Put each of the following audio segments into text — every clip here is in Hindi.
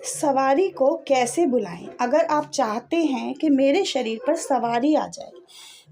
सवारी को कैसे बुलाएं? अगर आप चाहते हैं कि मेरे शरीर पर सवारी आ जाए,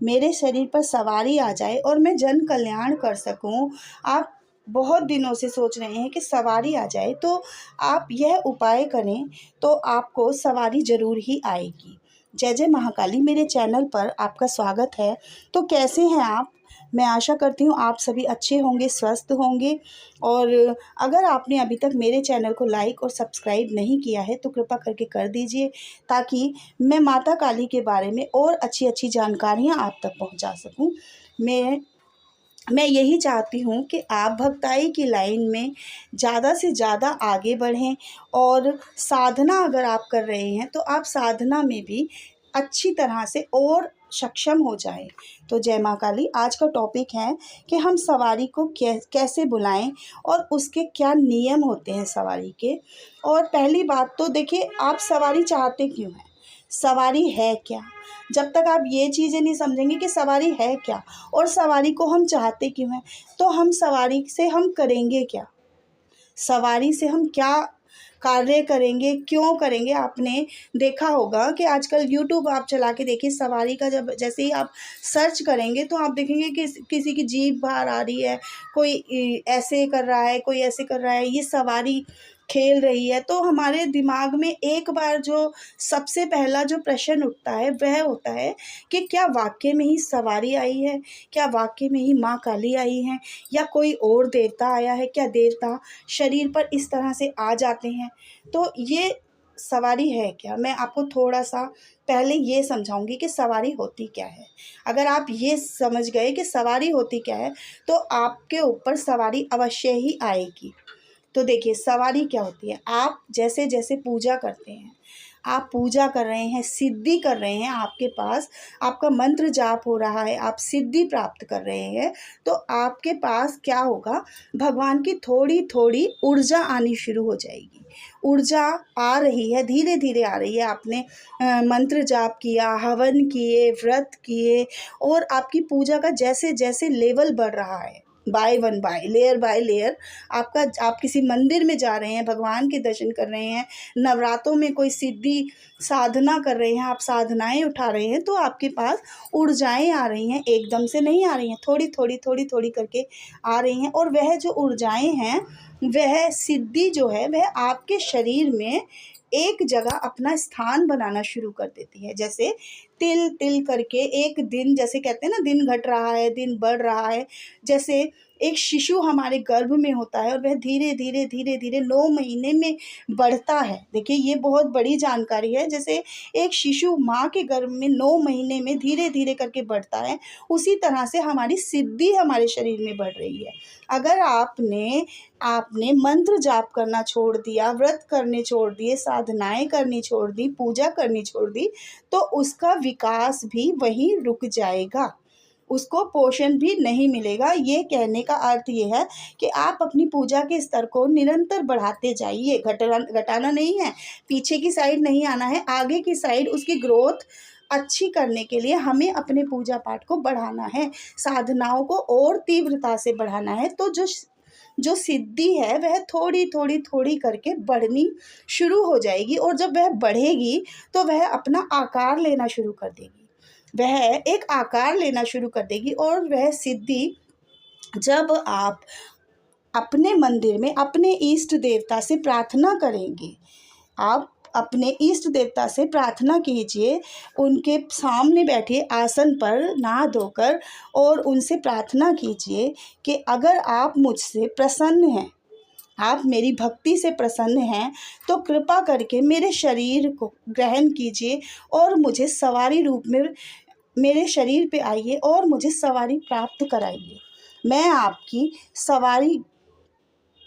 मेरे शरीर पर सवारी आ जाए और मैं जन कल्याण कर सकूं, आप बहुत दिनों से सोच रहे हैं कि सवारी आ जाए, तो आप यह उपाय करें तो आपको सवारी ज़रूर ही आएगी। जय जय महाकाली मेरे चैनल पर आपका स्वागत है। तो कैसे हैं आप? मैं आशा करती हूँ आप सभी अच्छे होंगे, स्वस्थ होंगे। और अगर आपने अभी तक मेरे चैनल को लाइक और सब्सक्राइब नहीं किया है तो कृपा करके कर दीजिए, ताकि मैं माता काली के बारे में और अच्छी अच्छी जानकारियाँ आप तक पहुँचा सकूँ। मैं यही चाहती हूँ कि आप भक्ताई की लाइन में ज़्यादा से ज़्यादा आगे बढ़ें, और साधना अगर आप कर रहे हैं तो आप साधना में भी अच्छी तरह से और सक्षम हो जाएं। तो जय माँ काली, आज का टॉपिक है कि हम सवारी को कैसे बुलाएं और उसके क्या नियम होते हैं सवारी के। और पहली बात तो देखिए, आप सवारी चाहते क्यों हैं, सवारी है क्या? जब तक आप ये चीज़ें नहीं समझेंगे कि सवारी है क्या और सवारी को हम चाहते क्यों हैं, तो हम सवारी से हम करेंगे क्या, सवारी से हम क्या कार्य करेंगे, क्यों करेंगे। आपने देखा होगा कि आजकल यूट्यूब आप चला के देखिए, सवारी का जब जैसे ही आप सर्च करेंगे तो आप देखेंगे कि किसी की जीभ बाहर आ रही है, कोई ऐसे कर रहा है, कोई ऐसे कर रहा है, ये सवारी खेल रही है। तो हमारे दिमाग में एक बार जो सबसे पहला जो प्रश्न उठता है वह होता है कि क्या वाकई में ही सवारी आई है, क्या वाकई में ही माँ काली आई हैं, या कोई और देवता आया है, क्या देवता शरीर पर इस तरह से आ जाते हैं। तो ये सवारी है क्या, मैं आपको थोड़ा सा पहले ये समझाऊंगी कि सवारी होती क्या है। अगर आप ये समझ गए कि सवारी होती क्या है तो आपके ऊपर सवारी अवश्य ही आएगी। तो देखिए, सवारी क्या होती है। आप जैसे जैसे पूजा करते हैं, आप पूजा कर रहे हैं, सिद्धि कर रहे हैं, आपके पास आपका मंत्र जाप हो रहा है, आप सिद्धि प्राप्त कर रहे हैं, तो आपके पास क्या होगा, भगवान की थोड़ी थोड़ी ऊर्जा आनी शुरू हो जाएगी। ऊर्जा आ रही है, धीरे धीरे आ रही है। आपने मंत्र जाप किया, हवन किए, व्रत किए, और आपकी पूजा का जैसे जैसे लेवल बढ़ रहा है, बाय लेयर आपका, आप किसी मंदिर में जा रहे हैं, भगवान के दर्शन कर रहे हैं, नवरात्रों में कोई सिद्धि साधना कर रहे हैं, आप साधनाएं उठा रहे हैं, तो आपके पास ऊर्जाएं आ रही हैं। एकदम से नहीं आ रही हैं, थोड़ी थोड़ी करके आ रही हैं। और वह जो ऊर्जाएं हैं, वह सिद्धि जो है वह आपके शरीर में एक जगह अपना स्थान बनाना शुरू कर देती है। जैसे तिल तिल करके एक दिन, जैसे कहते हैं ना, दिन घट रहा है, दिन बढ़ रहा है। जैसे एक शिशु हमारे गर्भ में होता है और वह धीरे धीरे 9 महीने में बढ़ता है। देखिए, ये बहुत बड़ी जानकारी है। जैसे एक शिशु माँ के गर्भ में 9 महीने में धीरे धीरे करके बढ़ता है, उसी तरह से हमारी सिद्धि हमारे शरीर में बढ़ रही है। अगर आपने मंत्र जाप करना छोड़ दिया, व्रत करने छोड़ दिए, साधनाएं करनी छोड़ दी, पूजा करनी छोड़ दी, तो उसका विकास भी वहीं रुक जाएगा, उसको पोषण भी नहीं मिलेगा। ये कहने का अर्थ ये है कि आप अपनी पूजा के स्तर को निरंतर बढ़ाते जाइए, घटाना नहीं है, पीछे की साइड नहीं आना है, आगे की साइड उसकी ग्रोथ अच्छी करने के लिए हमें अपने पूजा पाठ को बढ़ाना है, साधनाओं को और तीव्रता से बढ़ाना है। तो जो सिद्धि है वह थोड़ी करके बढ़नी शुरू हो जाएगी, और जब वह बढ़ेगी तो वह अपना आकार लेना शुरू कर देगी, वह एक आकार लेना शुरू कर देगी। और वह सिद्धि जब आप अपने मंदिर में अपने इष्ट देवता से प्रार्थना करेंगे, आप अपने इष्ट देवता से प्रार्थना कीजिए, उनके सामने बैठिए आसन पर नहा धोकर, और उनसे प्रार्थना कीजिए कि अगर आप मुझसे प्रसन्न हैं, आप मेरी भक्ति से प्रसन्न हैं, तो कृपा करके मेरे शरीर को ग्रहण कीजिए और मुझे सवारी रूप में मेरे शरीर पे आइए और मुझे सवारी प्राप्त कराइए। मैं आपकी सवारी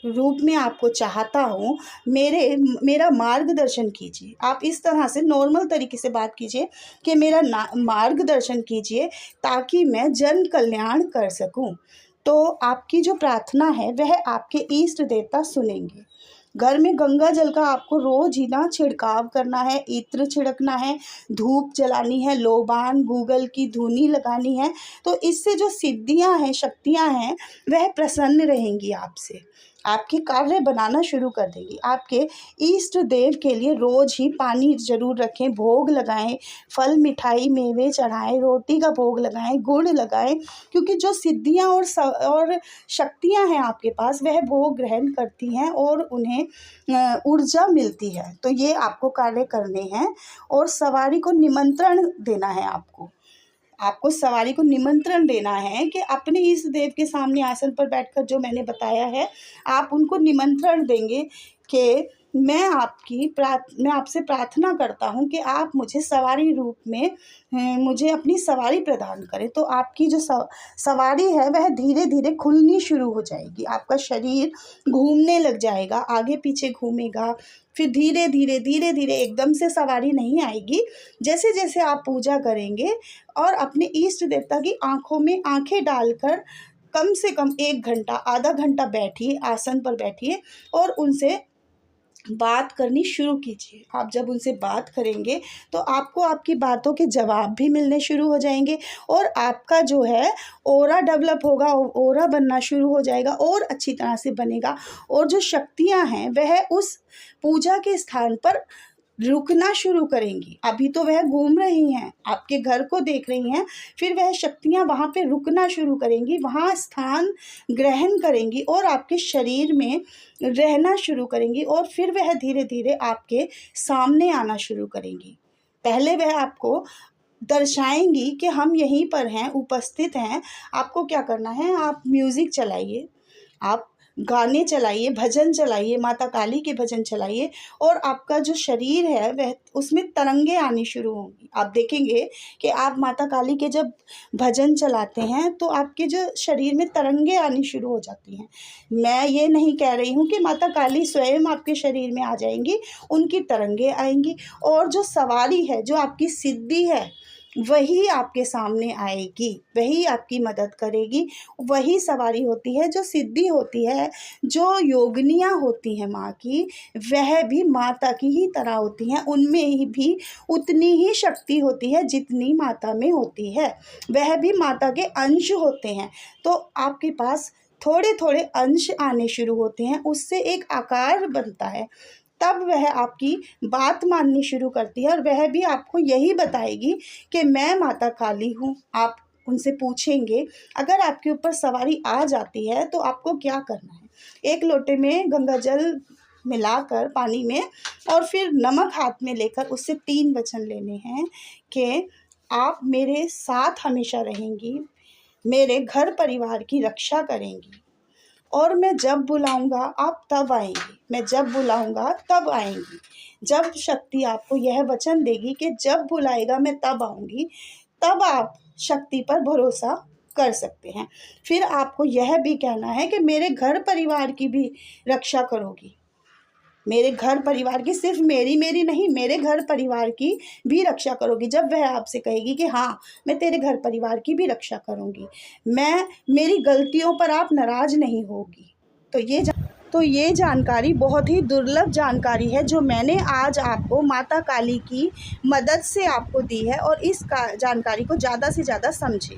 रूप में आपको चाहता हूँ, मेरा मार्गदर्शन कीजिए। आप इस तरह से नॉर्मल तरीके से बात कीजिए कि मेरा मार्गदर्शन कीजिए, ताकि मैं जन कल्याण कर सकूँ। तो आपकी जो प्रार्थना है वह आपके इष्ट देवता सुनेंगे। घर में गंगा जल का आपको रोज ही ना छिड़काव करना है, इत्र छिड़कना है, धूप जलानी है, लोबान गूगल की धूनी लगानी है। तो इससे जो सिद्धियां हैं, शक्तियां हैं, वह प्रसन्न रहेंगी आपसे। आपके कार्य बनाना शुरू कर देगी। आपके इष्ट देव के लिए रोज़ ही पानी ज़रूर रखें, भोग लगाएं, फल मिठाई मेवे चढ़ाएं, रोटी का भोग लगाएं, गुड़ लगाएं, क्योंकि जो सिद्धियां और शक्तियां हैं आपके पास वह भोग ग्रहण करती हैं और उन्हें ऊर्जा मिलती है। तो ये आपको कार्य करने हैं और सवारी को निमंत्रण देना है। आपको सवारी को निमंत्रण देना है कि अपने इस देव के सामने आसन पर बैठकर, जो मैंने बताया है, आप उनको निमंत्रण देंगे कि मैं आपसे प्रार्थना करता हूँ कि आप मुझे सवारी रूप में मुझे अपनी सवारी प्रदान करें। तो आपकी जो सवारी है वह धीरे धीरे खुलनी शुरू हो जाएगी। आपका शरीर घूमने लग जाएगा, आगे पीछे घूमेगा, फिर धीरे धीरे एकदम से सवारी नहीं आएगी। जैसे जैसे आप पूजा करेंगे और अपने इष्ट देवता की आँखों में आँखें डालकर कम से कम 1 घंटा, आधा घंटा बैठिए, आसन पर बैठिए और उनसे बात करनी शुरू कीजिए। आप जब उनसे बात करेंगे तो आपको आपकी बातों के जवाब भी मिलने शुरू हो जाएंगे और आपका जो है ऑरा डेवलप होगा, ऑरा बनना शुरू हो जाएगा और अच्छी तरह से बनेगा। और जो शक्तियां हैं वह उस पूजा के स्थान पर रुकना शुरू करेंगी। अभी तो वह घूम रही हैं, आपके घर को देख रही हैं, फिर वह शक्तियां वहाँ पे रुकना शुरू करेंगी, वहाँ स्थान ग्रहण करेंगी और आपके शरीर में रहना शुरू करेंगी और फिर वह धीरे धीरे आपके सामने आना शुरू करेंगी। पहले वह आपको दर्शाएंगी कि हम यहीं पर हैं, उपस्थित हैं। आपको क्या करना है, आप म्यूज़िक चलाइए, आप गाने चलाइए, भजन चलाइए, माता काली के भजन चलाइए और आपका जो शरीर है वह उसमें तरंगे आनी शुरू होंगी। आप देखेंगे कि आप माता काली के जब भजन चलाते हैं तो आपके जो शरीर में तरंगे आनी शुरू हो जाती हैं। मैं ये नहीं कह रही हूँ कि माता काली स्वयं आपके शरीर में आ जाएंगी, उनकी तरंगे आएंगी और जो सवारी है, जो आपकी सिद्धि है, वही आपके सामने आएगी, वही आपकी मदद करेगी। वही सवारी होती है, जो सिद्धि होती है, जो योगिनियाँ होती हैं माँ की, वह भी माता की ही तरह होती हैं। उनमें ही भी उतनी ही शक्ति होती है जितनी माता में होती है, वह भी माता के अंश होते हैं। तो आपके पास थोड़े थोड़े अंश आने शुरू होते हैं, उससे एक आकार बनता है। तब वह आपकी बात माननी शुरू करती है और वह भी आपको यही बताएगी कि मैं माता काली हूँ। आप उनसे पूछेंगे, अगर आपके ऊपर सवारी आ जाती है तो आपको क्या करना है। 1 लोटे में गंगा जल मिलाकर पानी में और फिर नमक हाथ में लेकर उससे 3 वचन लेने हैं कि आप मेरे साथ हमेशा रहेंगी, मेरे घर परिवार की रक्षा करेंगी और मैं जब बुलाऊंगा आप तब आएंगी, मैं जब बुलाऊंगा तब आएंगी। जब शक्ति आपको यह वचन देगी कि जब बुलाएगा मैं तब आऊंगी, तब आप शक्ति पर भरोसा कर सकते हैं। फिर आपको यह भी कहना है कि मेरे घर परिवार की भी रक्षा करोगी, मेरे घर परिवार की, सिर्फ मेरी नहीं, मेरे घर परिवार की भी रक्षा करोगी। जब वह आपसे कहेगी कि हाँ मैं तेरे घर परिवार की भी रक्षा करूँगी, मेरी गलतियों पर आप नाराज़ नहीं होगी। तो ये जानकारी बहुत ही दुर्लभ जानकारी है जो मैंने आज आपको माता काली की मदद से आपको दी है और इस जानकारी को ज़्यादा से ज़्यादा समझें।